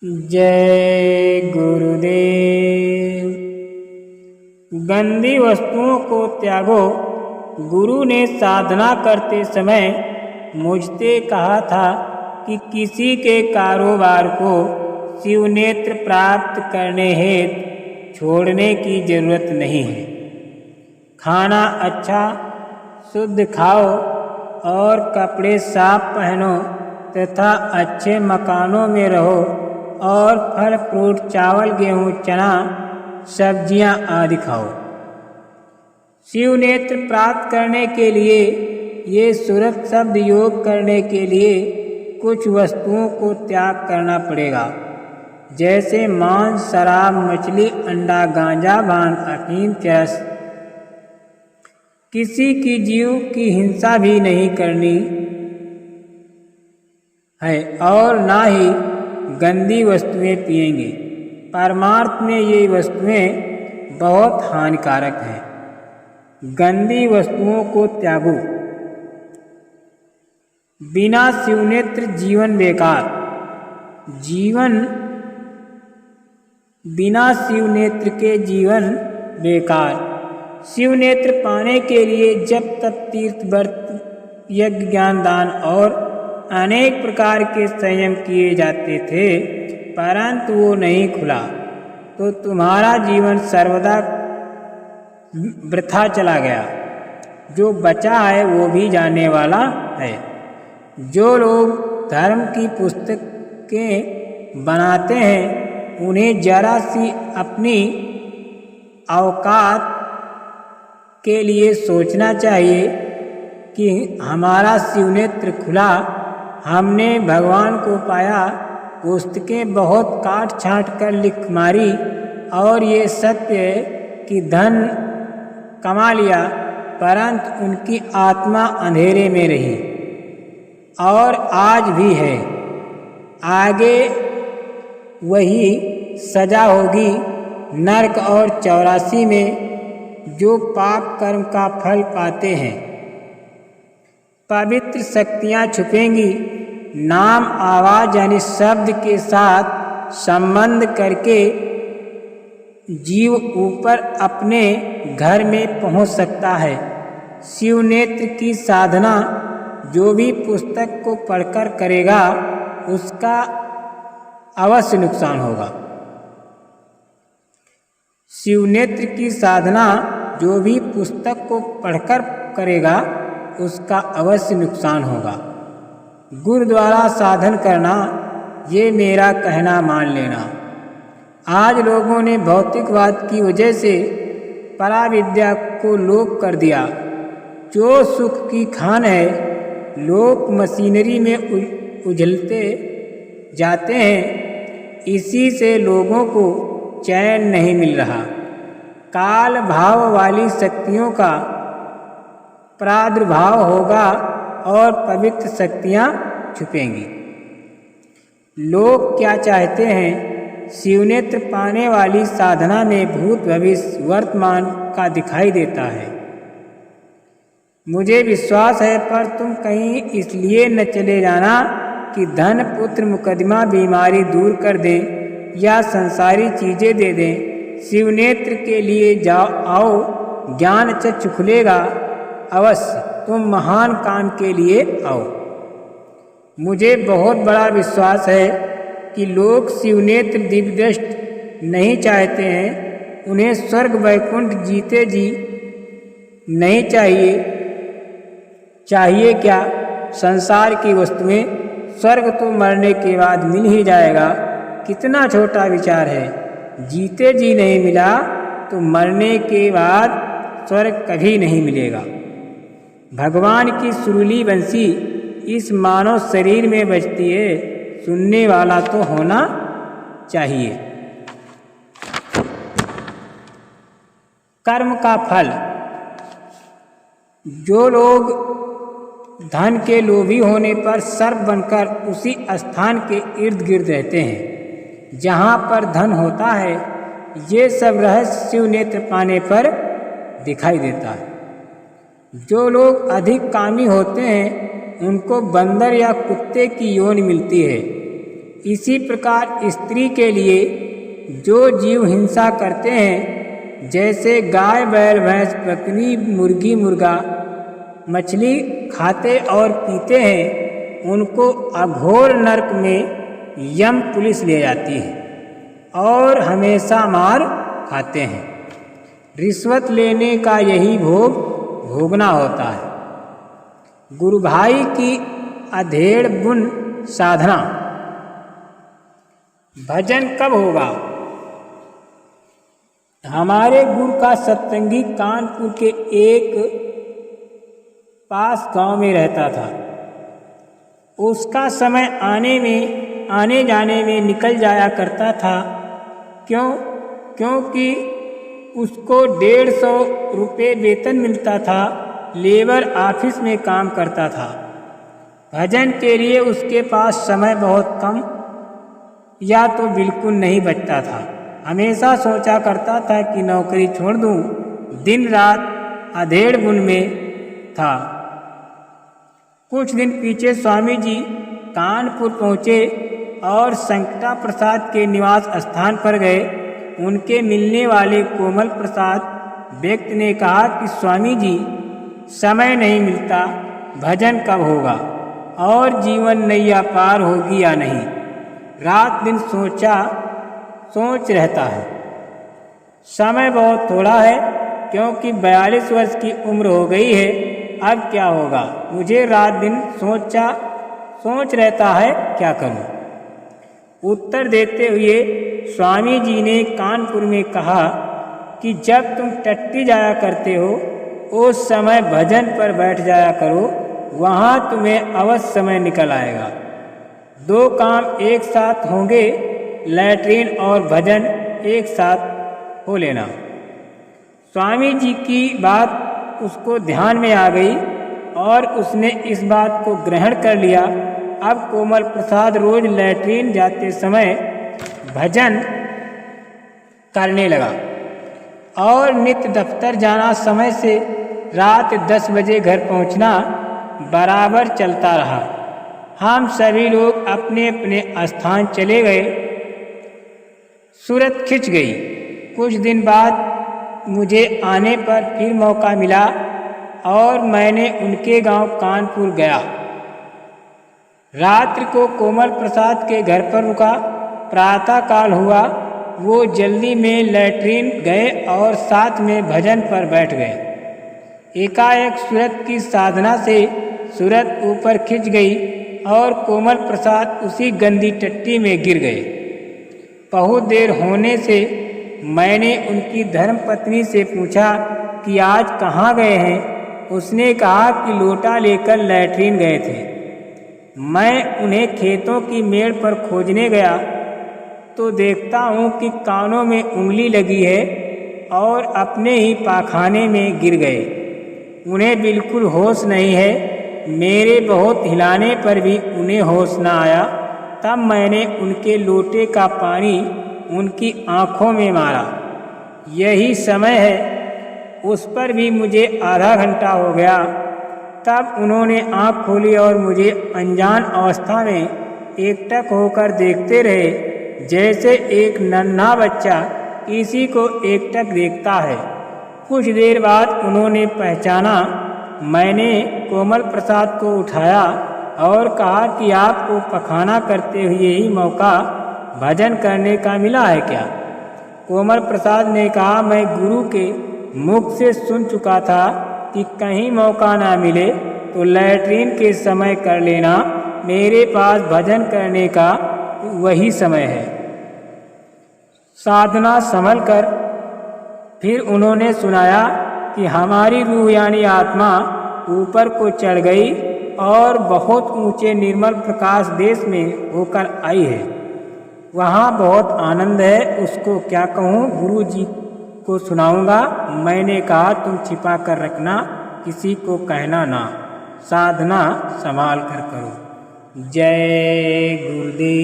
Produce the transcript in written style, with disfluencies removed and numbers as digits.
जय गुरुदेव। गंदी वस्तुओं को त्यागो। गुरु ने साधना करते समय मुझसे कहा था कि किसी के कारोबार को शिवनेत्र प्राप्त करने हेतु छोड़ने की जरूरत नहीं है। खाना अच्छा शुद्ध खाओ और कपड़े साफ पहनो तथा अच्छे मकानों में रहो और फल फ्रूट चावल गेहूँ चना सब्जियाँ आदि खाओ। शिवनेत्र प्राप्त करने के लिए ये सूरत शब्द योग करने के लिए कुछ वस्तुओं को त्याग करना पड़ेगा, जैसे मांस शराब मछली अंडा गांजा भांग अफीम चरस। किसी की जीव की हिंसा भी नहीं करनी है और ना ही गंदी वस्तुएं पिएंगे। परमार्थ में ये वस्तुएं बहुत हानिकारक हैं। गंदी वस्तुओं को त्यागो। बिना शिवनेत्र जीवन बेकार। बिना शिवनेत्र के जीवन बेकार। शिवनेत्र पाने के लिए जब तक तीर्थ व्रत यज्ञ ज्ञान दान और अनेक प्रकार के संयम किए जाते थे, परंतु वो नहीं खुला तो तुम्हारा जीवन सर्वदा वृथा चला गया। जो बचा है वो भी जाने वाला है। जो लोग धर्म की पुस्तकें बनाते हैं उन्हें जरा सी अपनी औकात के लिए सोचना चाहिए कि हमारा शिवनेत्र खुला, हमने भगवान को पाया। पुस्तकें बहुत काट छाँट कर लिख मारी और ये सत्य है कि धन कमा लिया, परंतु उनकी आत्मा अंधेरे में रही और आज भी है। आगे वही सजा होगी नरक और 84 में जो पाप कर्म का फल पाते हैं। पवित्र शक्तियाँ छुपेंगी। नाम आवाज यानी शब्द के साथ संबंध करके जीव ऊपर अपने घर में पहुंच सकता है। शिवनेत्र की साधना जो भी पुस्तक को पढ़कर करेगा उसका अवश्य नुकसान होगा। शिवनेत्र की साधना जो भी पुस्तक को पढ़कर करेगा उसका अवश्य नुकसान होगा। गुरु द्वारा साधन करना ये मेरा कहना मान लेना। आज लोगों ने भौतिकवाद की वजह से पराविद्या को लोप कर दिया। जो सुख की खान है लोग मशीनरी में उझलते जाते हैं। इसी से लोगों को चैन नहीं मिल रहा। काल भाव वाली शक्तियों का प्रादुर्भाव होगा और पवित्र शक्तियाँ छुपेंगी। लोग क्या चाहते हैं? शिवनेत्र पाने वाली साधना में भूत भविष्य वर्तमान का दिखाई देता है। मुझे विश्वास है, पर तुम कहीं इसलिए न चले जाना कि धन पुत्र मुकदमा बीमारी दूर कर दें या संसारी चीज़ें दे दें। शिवनेत्र के लिए आओ, ज्ञान चक्षु खुलेगा। अवश्य तुम महान काम के लिए आओ। मुझे बहुत बड़ा विश्वास है कि लोग शिवनेत्र दिव्य दृष्टि नहीं चाहते हैं। उन्हें स्वर्ग वैकुंठ जीते जी नहीं चाहिए। चाहिए क्या? संसार की वस्तुएं। स्वर्ग तो मरने के बाद मिल ही जाएगा। कितना छोटा विचार है। जीते जी नहीं मिला तो मरने के बाद स्वर्ग कभी नहीं मिलेगा। भगवान की सुरीली बंसी इस मानव शरीर में बजती है। सुनने वाला तो होना चाहिए। कर्म का फल। जो लोग धन के लोभी होने पर सर्प बनकर उसी स्थान के इर्द गिर्द रहते हैं जहाँ पर धन होता है, ये सब रहस्य शिवनेत्र पाने पर दिखाई देता है। जो लोग अधिक कामी होते हैं उनको बंदर या कुत्ते की योनि मिलती है। इसी प्रकार स्त्री के लिए जो जीव हिंसा करते हैं, जैसे गाय बैल भैंस बकरी मुर्गी मुर्गा मछली खाते और पीते हैं, उनको अघोर नरक में यम पुलिस ले जाती है और हमेशा मार खाते हैं। रिश्वत लेने का यही भोग भोगना होता है। गुरु भाई की अधेड़ बुन साधना। भजन कब होगा? हमारे गुरु का सत्संगी कानपुर के एक पास गांव में रहता था। उसका समय आने जाने में निकल जाया करता था। क्योंकि उसको 150 रुपये वेतन मिलता था। लेबर ऑफिस में काम करता था। भजन के लिए उसके पास समय बहुत कम या तो बिल्कुल नहीं बचता था। हमेशा सोचा करता था कि नौकरी छोड़ दूं। दिन रात अधेड़ बुन में था। कुछ दिन पीछे स्वामी जी कानपुर पहुँचे और संकटा प्रसाद के निवास स्थान पर गए। उनके मिलने वाले कोमल प्रसाद व्यक्ति ने कहा कि स्वामी जी, समय नहीं मिलता, भजन कब होगा और जीवन नैया पार होगी या नहीं। रात दिन सोच रहता है। समय बहुत थोड़ा है, क्योंकि 42 वर्ष की उम्र हो गई है। अब क्या होगा? मुझे रात दिन सोच रहता है, क्या करूं? उत्तर देते हुए स्वामी जी ने कानपुर में कहा कि जब तुम टट्टी जाया करते हो, उस समय भजन पर बैठ जाया करो, वहाँ तुम्हें अवश्य समय निकल आएगा। 2 काम एक साथ होंगे, लैट्रीन और भजन एक साथ हो लेना। स्वामी जी की बात उसको ध्यान में आ गई और उसने इस बात को ग्रहण कर लिया। अब कोमल प्रसाद रोज लैट्रीन जाते समय भजन करने लगा और नित्य दफ्तर जाना, समय से रात 10 बजे घर पहुंचना बराबर चलता रहा। हम सभी लोग अपने अपने स्थान चले गए। सूरत खिंच गई। कुछ दिन बाद मुझे आने पर फिर मौका मिला और मैंने उनके गांव कानपुर गया। रात्रि को कोमल प्रसाद के घर पर रुका। प्रातः काल हुआ, वो जल्दी में लैट्रीन गए और साथ में भजन पर बैठ गए। एकाएक सूरत की साधना से सूरत ऊपर खिंच गई और कोमल प्रसाद उसी गंदी टट्टी में गिर गए। बहुत देर होने से मैंने उनकी धर्मपत्नी से पूछा कि आज कहाँ गए हैं। उसने कहा कि लोटा लेकर लैट्रीन गए थे। मैं उन्हें खेतों की मेड़ पर खोजने गया तो देखता हूँ कि कानों में उंगली लगी है और अपने ही पाखाने में गिर गए। उन्हें बिल्कुल होश नहीं है। मेरे बहुत हिलाने पर भी उन्हें होश न आया। तब मैंने उनके लोटे का पानी उनकी आँखों में मारा। यही समय है। उस पर भी मुझे आधा घंटा हो गया। तब उन्होंने आँख खोली और मुझे अनजान अवस्था में एकटक होकर देखते रहे, जैसे एक नन्हा बच्चा किसी को एकटक देखता है। कुछ देर बाद उन्होंने पहचाना। मैंने कोमल प्रसाद को उठाया और कहा कि आपको पखाना करते हुए ही मौका भजन करने का मिला है क्या? कोमल प्रसाद ने कहा, मैं गुरु के मुख से सुन चुका था कि कहीं मौका ना मिले तो लैट्रीन के समय कर लेना। मेरे पास भजन करने का वही समय है। साधना संभल कर फिर उन्होंने सुनाया कि हमारी रूह यानी आत्मा ऊपर को चढ़ गई और बहुत ऊंचे निर्मल प्रकाश देश में होकर आई है। वहाँ बहुत आनंद है। उसको क्या कहूँ, गुरु जी को सुनाऊंगा। मैंने कहा, तुम छिपा कर रखना, किसी को कहना ना, साधना संभाल कर करो। जय गुरुदेव।